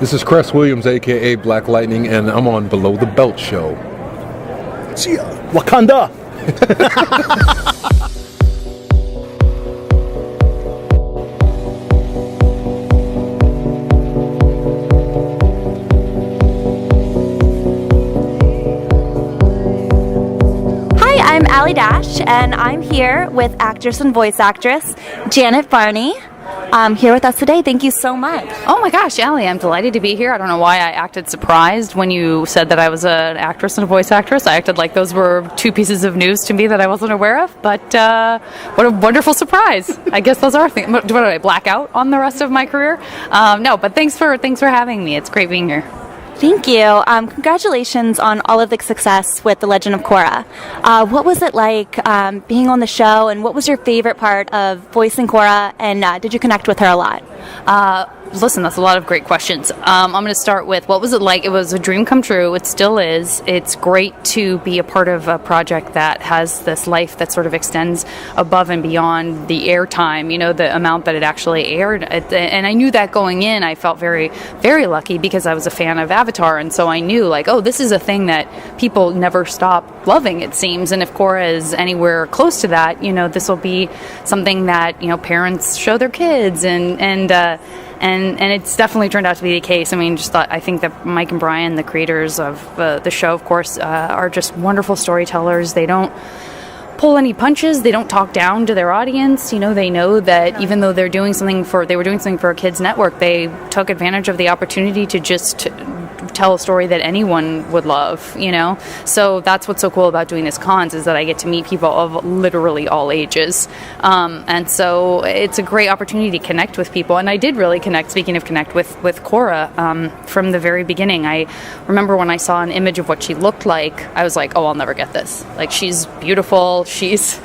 This is Cress Williams, a.k.a. Black Lightning, and I'm on Below the Belt Show. See ya. Wakanda! Hi, I'm Ali Dash, and I'm here with actress and voice actress Janet Varney. Here with us today. Thank you so much. Oh my gosh, Allie, I'm delighted to be here. I don't know why I acted surprised when you said that I was an actress and a voice actress. I acted like those were two pieces of news to me that I wasn't aware of, but what a wonderful surprise. I guess those are things. What did I black out on the rest of my career? No, but thanks for having me. It's great being here. Thank you. Congratulations on all of the success with The Legend of Korra. What was it like being on the show, and what was your favorite part of voicing Korra, and did you connect with her a lot? Listen, that's a lot of great questions. I'm going to start with, what was it like? It was a dream come true. It still is. It's great to be a part of a project that has this life that sort of extends above and beyond the airtime, the amount that it actually aired. And I knew that going in. I felt very, very lucky because I was a fan of Avatar. And so I knew, this is a thing that people never stop loving, it seems. And if Korra is anywhere close to that, this will be something that, parents show their kids and it's definitely turned out to be the case. I think that Mike and Brian, the creators of the show, of course, are just wonderful storytellers. They don't pull any punches. They don't talk down to their audience. They know that even though they were doing something for a kids network, they took advantage of the opportunity to just tell a story that anyone would love, So that's what's so cool about doing this cons, is that I get to meet people of literally all ages. And so it's a great opportunity to connect with people. And I did really connect, speaking of connect, with Korra from the very beginning. I remember when I saw an image of what she looked like, I was like, oh, I'll never get this. she's beautiful. She's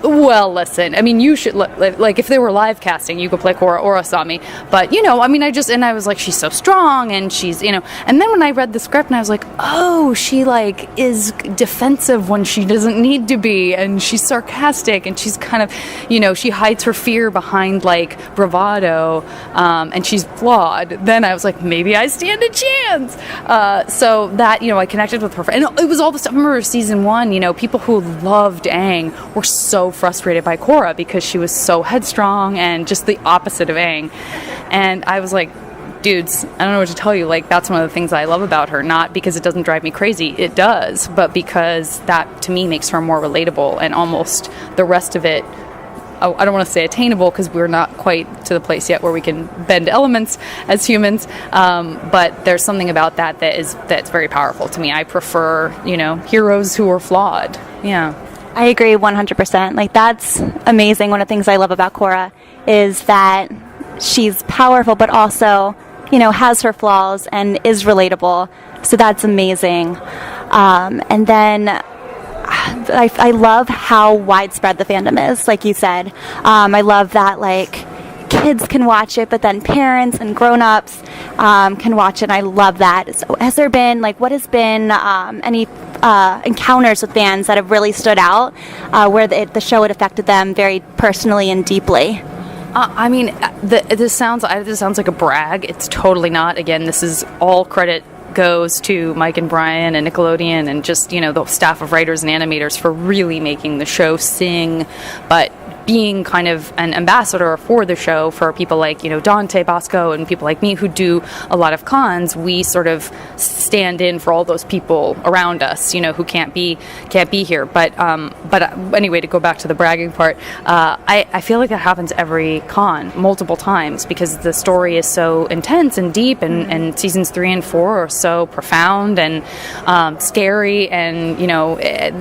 well, listen, you should, if they were live casting, you could play Korra or Asami, but, I was like, she's so strong, and she's, and then when I read the script, and I was like, oh, she, is defensive when she doesn't need to be, and she's sarcastic, and she's kind of, she hides her fear behind, bravado, and she's flawed. Then I was like, maybe I stand a chance. So that, I connected with her, and it was all the stuff. I remember season 1, people who loved Aang were so frustrated by Korra because she was so headstrong and just the opposite of Aang. And I was like, dudes, I don't know what to tell you. That's one of the things I love about her. Not because it doesn't drive me crazy. It does. But because that, to me, makes her more relatable, and almost the rest of it, I don't want to say attainable because we're not quite to the place yet where we can bend elements as humans. But there's something about that's very powerful to me. I prefer, heroes who are flawed. Yeah. I agree 100%. That's amazing. One of the things I love about Korra is that she's powerful, but also, has her flaws and is relatable. So that's amazing. And then I love how widespread the fandom is, like you said. I love that, kids can watch it, but then parents and grown-ups can watch it, and I love that. So has there been, what has been any encounters with fans that have really stood out, where the show had affected them very personally and deeply? This sounds like a brag. It's totally not. Again, this is all credit goes to Mike and Brian and Nickelodeon and just, the staff of writers and animators for really making the show sing, but being kind of an ambassador for the show for people like, Dante Bosco and people like me who do a lot of cons. We sort of stand in for all those people around us, who can't be here. But anyway, to go back to the bragging part, I feel like that happens every con multiple times because the story is so intense and deep, and seasons 3 and 4 are so profound and scary, and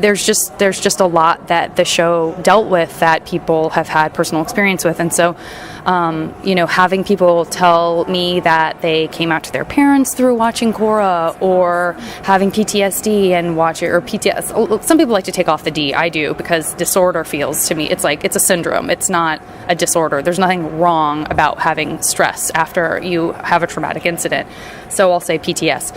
there's just a lot that the show dealt with that people have had personal experience with. And so having people tell me that they came out to their parents through watching Korra, or having PTSD and watch it, or PTS. Some people like to take off the D. I do, because disorder feels to me, it's a syndrome. It's not a disorder. There's nothing wrong about having stress after you have a traumatic incident. So I'll say PTS.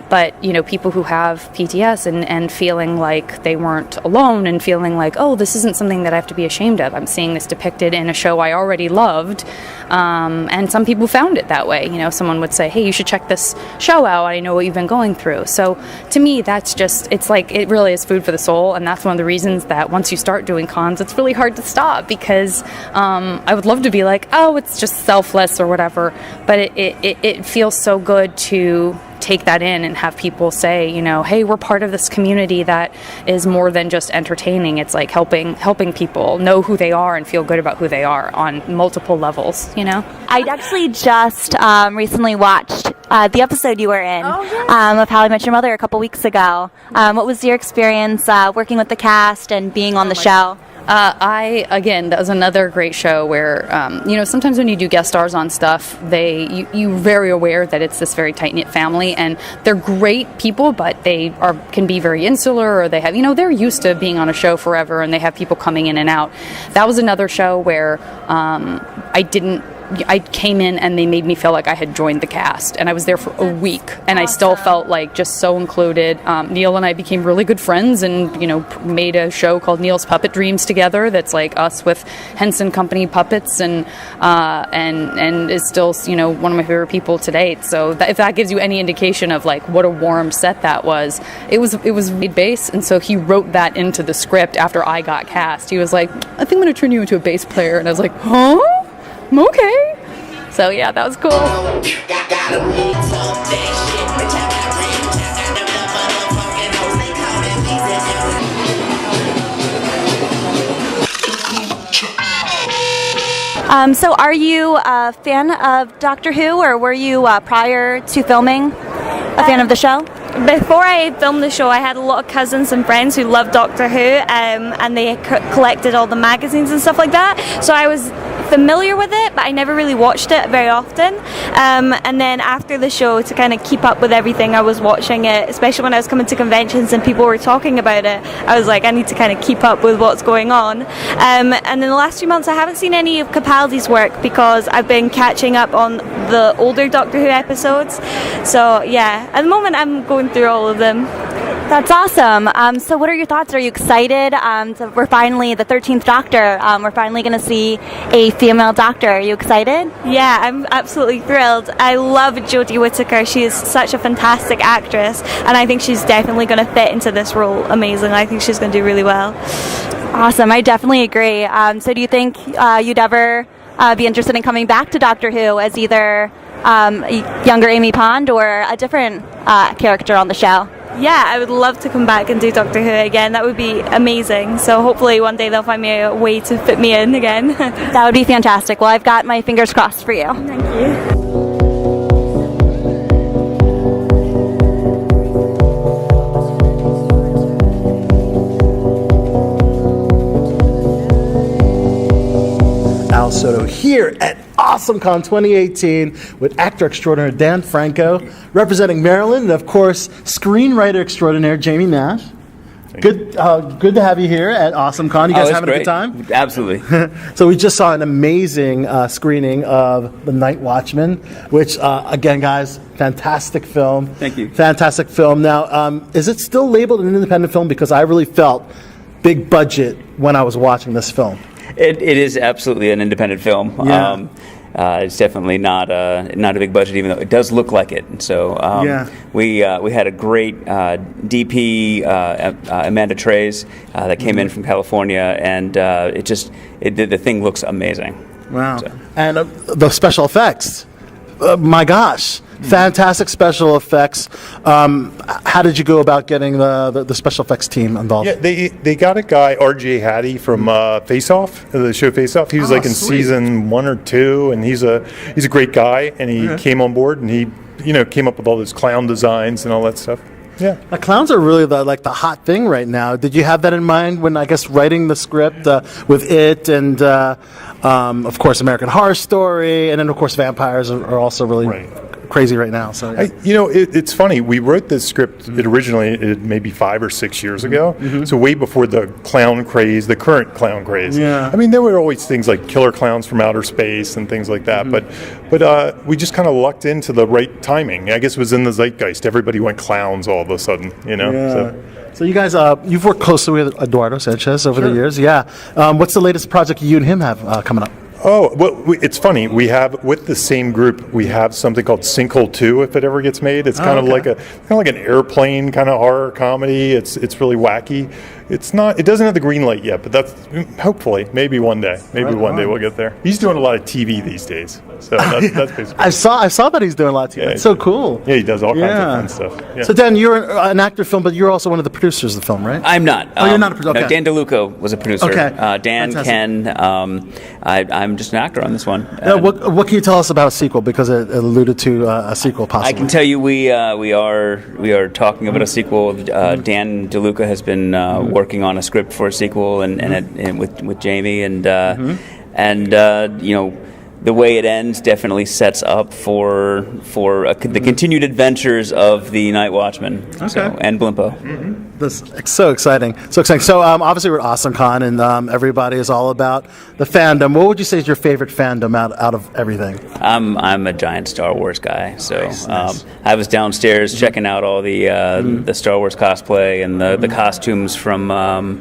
But, people who have PTS and feeling like they weren't alone, and feeling like, oh, this isn't something that I have to be ashamed of. I'm seeing this depicted in a show I already loved, and some people found it that way. Someone would say, hey, you should check this show out. I know what you've been going through. So to me, that's just, it's like, it really is food for the soul, and that's one of the reasons that once you start doing cons, it's really hard to stop, because I would love to be like, oh, it's just selfless or whatever, but it feels so good to take that in and have people say, hey, we're part of this community that is more than just entertaining. It's like helping people know who they are and feel good about who they are on multiple levels, I actually just recently watched the episode you were in of How I Met Your Mother a couple weeks ago. What was your experience working with the cast and being on the show? That was another great show where, sometimes when you do guest stars on stuff, you're very aware that it's this very tight-knit family, and they're great people, but they can be very insular, or they have, they're used to being on a show forever, and they have people coming in and out. That was another show where I came in and they made me feel like I had joined the cast, and I was there for a week, and I still felt like just so included. Neil and I became really good friends, and made a show called Neil's Puppet Dreams together. That's like us with Henson Company puppets, and is still one of my favorite people to date. So if that gives you any indication of like what a warm set that was, it was made bass, and so he wrote that into the script after I got cast. He was like, I think I'm going to turn you into a bass player, and I was like, huh? Okay. So yeah, that was cool. So are you a fan of Doctor Who, or were you, prior to filming, a fan of the show? Before I filmed the show, I had a lot of cousins and friends who loved Doctor Who, and they collected all the magazines and stuff like that. So I was familiar with it, but I never really watched it very often. And then after the show, to kind of keep up with everything, I was watching it, especially when I was coming to conventions and people were talking about it. I was like, I need to kind of keep up with what's going on. And in the last few months, I haven't seen any of Capaldi's work because I've been catching up on the older Doctor Who episodes. So yeah, at the moment, I'm going through all of them. That's awesome. So what are your thoughts? Are you excited? So we're finally, the 13th Doctor, we're finally going to see a female Doctor. Are you excited? Yeah, I'm absolutely thrilled. I love Jodie Whittaker. She is such a fantastic actress, and I think she's definitely going to fit into this role amazingly. I think she's going to do really well. Awesome. I definitely agree. So do you think you'd ever be interested in coming back to Doctor Who as either younger Amy Pond or a different character on the show? Yeah, I would love to come back and do Doctor Who again. That would be amazing. So hopefully one day they'll find me a way to fit me in again. That would be fantastic. Well, I've got my fingers crossed for you. Thank you. Al Sotto here at AwesomeCon 2018 with actor extraordinaire Dan Franco, representing Maryland, and of course, screenwriter extraordinaire Jamie Nash. Good to have you here at AwesomeCon. You guys having a good time? Absolutely. So we just saw an amazing screening of The Night Watchman, which, again, guys, fantastic film. Thank you. Fantastic film. Now, is it still labeled an independent film? Because I really felt big budget when I was watching this film. It is absolutely an independent film. Yeah. It's definitely not a big budget, even though it does look like it. And so we had a great DP, Amanda Trey's, that came in from California, and the thing looks amazing. Wow. So. And the special effects, my gosh. Fantastic special effects. How did you go about getting the special effects team involved? Yeah, they got a guy, R.J. Hattie from Face Off, the show Face Off. He was in season 1 or 2, and he's a great guy. And he came on board, and he came up with all those clown designs and all that stuff. Yeah, clowns are really the hot thing right now. Did you have that in mind when writing the script with it and of course American Horror Story, and then of course vampires are also really crazy right now. So it's funny. We wrote this script originally maybe 5 or 6 years ago, so way before the clown craze, the current clown craze. Yeah. I mean, there were always things like killer clowns from outer space and things like that, but we just kind of lucked into the right timing. I guess it was in the zeitgeist. Everybody went clowns all of a sudden, Yeah. So. So you guys, you've worked closely with Eduardo Sanchez over the years. Yeah. What's the latest project you and him have coming up? Oh, well, it's funny. We have, with the same group, we have something called Sinkhole 2, if it ever gets made. It's kind of like an airplane kind of horror comedy. It's really wacky. It doesn't have the green light yet, but that's hopefully, maybe one day. Maybe one day we'll get there. He's doing a lot of TV these days. So that's basically I saw that he's doing a lot of TV. It's so cool. Yeah, he does all kinds of fun stuff. Yeah. So Dan, you're an actor film, but you're also one of the producers of the film, right? I'm not. Oh, you're not a producer. No, Dan DeLuca was a producer. Okay. Dan, Fantastic. Ken, I'm just an actor on this one. What can you tell us about a sequel? Because it alluded to a sequel possibly. I can tell you we are talking about a sequel. Dan DeLuca has been working on a script for a sequel and with Jamie and the way it ends definitely sets up for the continued adventures of the Night Watchman and Blimpo. This so exciting. So obviously we're at AwesomeCon and everybody is all about the fandom. What would you say is your favorite fandom out of everything? I'm a giant Star Wars guy, so nice. I was downstairs checking out all the Star Wars cosplay and the costumes from the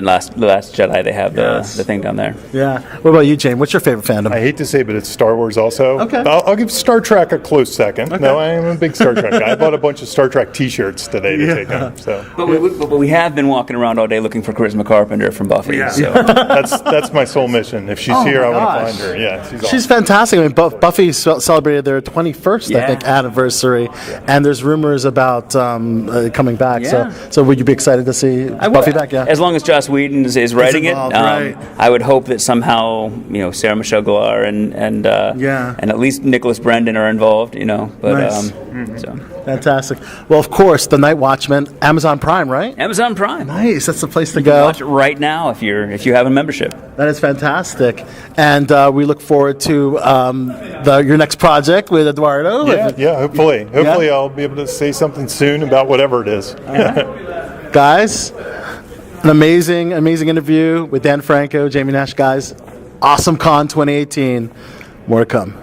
last Jedi. They have the thing down there. Yeah. What about you, James? What's your favorite fandom? I hate to say, but it's Star Wars also. Okay. I'll give Star Trek a close second. Okay. No, I am a big Star Trek guy. I bought a bunch of Star Trek T-shirts today to take home. So. But we have been walking around all day looking for Charisma Carpenter from Buffy. Yeah. So. that's my sole mission. If she's here, I want to find her. Yeah, she's awesome. Fantastic. I mean, Buffy celebrated their 21st, I think, anniversary, and there's rumors about coming back. Yeah. So would you be excited to see Buffy back? Yeah. As long as Joss Whedon is writing involved, it, right. I would hope that somehow Sarah Michelle Gellar and at least Nicholas Brendon are involved. But nice. So. Fantastic. Well, of course, The Night Watchman, Amazon Prime, right? Amazon Prime. Nice. That's the place to You go. can watch it right now if you have a membership. That is fantastic. And we look forward to your next project with Eduardo. Yeah, hopefully. Hopefully I'll be able to say something soon about whatever it is. Guys, an amazing interview with Dan Franco, Jamie Nash. Guys, AwesomeCon 2018. More to come.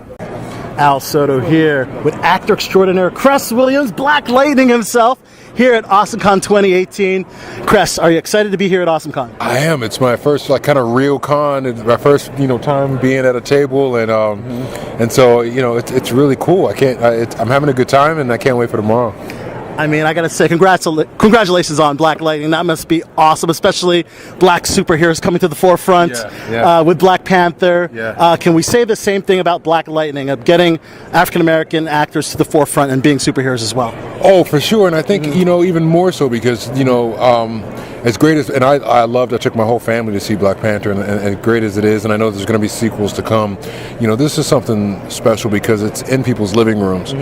Al Soto here with actor extraordinaire Cress Williams, Black Lightning himself, here at AwesomeCon 2018. Cress, are you excited to be here at AwesomeCon? I am. It's my first kind of real con. It's my first time being at a table, and so it's really cool. I'm having a good time, and I can't wait for tomorrow. I mean, I got to say, congratulations on Black Lightning. That must be awesome, especially black superheroes coming to the forefront with Black Panther. Yeah. Can we say the same thing about Black Lightning, of getting African-American actors to the forefront and being superheroes as well? Oh, for sure. And I think, even more so because, as great as, and I took my whole family to see Black Panther, and great as it is, and I know there's going to be sequels to come, this is something special because it's in people's living rooms.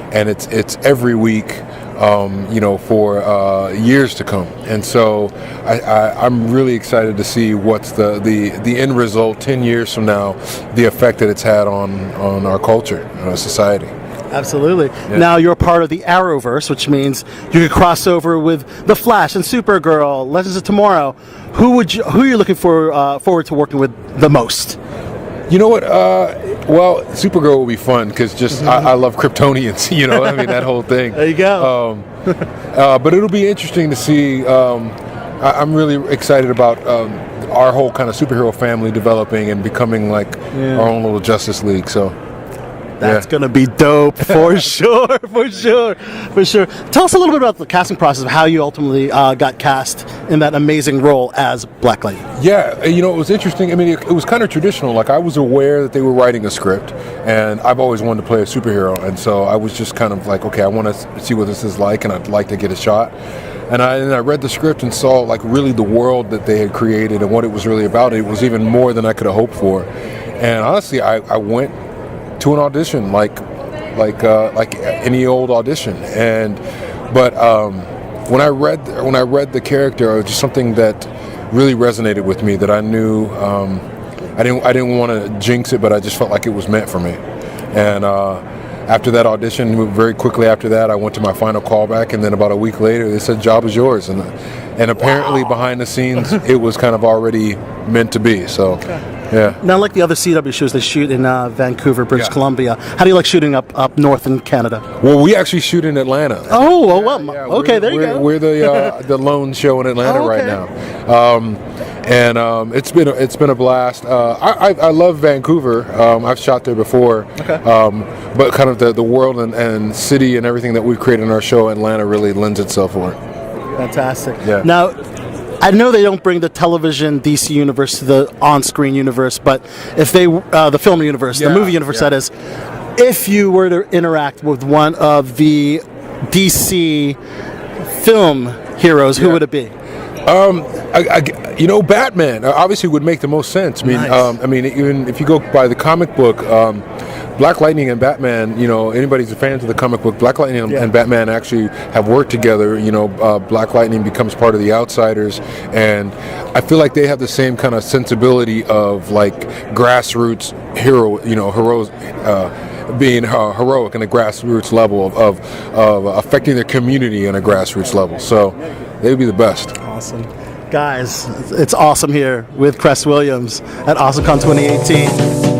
And it's every week, for years to come. And so I'm really excited to see what's the end result 10 years from now, the effect that it's had on our culture and our society. Absolutely. Yeah. Now you're part of the Arrowverse, which means you could cross over with The Flash and Supergirl, Legends of Tomorrow. Who are you looking forward to working with the most? You know what? Well, Supergirl will be fun because I love Kryptonians. That whole thing. There you go. But it'll be interesting to see. I'm really excited about our whole kind of superhero family developing and becoming like our own little Justice League. So. That's going to be dope for sure. Tell us a little bit about the casting process of how you ultimately got cast in that amazing role as Black Lightning. Yeah, it was interesting. I mean, it was kind of traditional. Like, I was aware that they were writing a script, and I've always wanted to play a superhero, and so I was just kind of like, okay, I want to see what this is like, and I'd like to get a shot. And I read the script and saw like really the world that they had created and what it was really about. It was even more than I could have hoped for. And honestly, I went to an audition like any old audition, but when I read the character, it was just something that really resonated with me, that I knew I didn't want to jinx it, but I just felt like it was meant for me. And after that audition, very quickly after that, I went to my final callback, and then about a week later, they said, "Job is yours." And and apparently behind the scenes, it was kind of already meant to be. So, yeah. Now, like the other CW shows, they shoot in Vancouver, British Columbia. How do you like shooting up north in Canada? Well, we actually shoot in Atlanta. Oh, well, okay, there you go. We're the lone show in Atlanta right now, and it's been a blast. I love Vancouver. I've shot there before, but kind of the world and city and everything that we've created in our show, Atlanta really lends itself for it. Fantastic. Yeah. Now, I know they don't bring the television DC universe to the on-screen universe, but if they, the film universe, the movie universe, that is, if you were to interact with one of the DC film heroes, who would it be? Batman obviously would make the most sense. I mean, even if you go by the comic book, Black Lightning and Batman, anybody's a fan of the comic book, Black Lightning and Batman actually have worked together. Black Lightning becomes part of the Outsiders, and I feel like they have the same kind of sensibility of like grassroots heroes. Being heroic in a grassroots level of affecting their community on a grassroots level. So they'd be the best. Awesome. Guys, it's awesome here with Cress Williams at AwesomeCon 2018.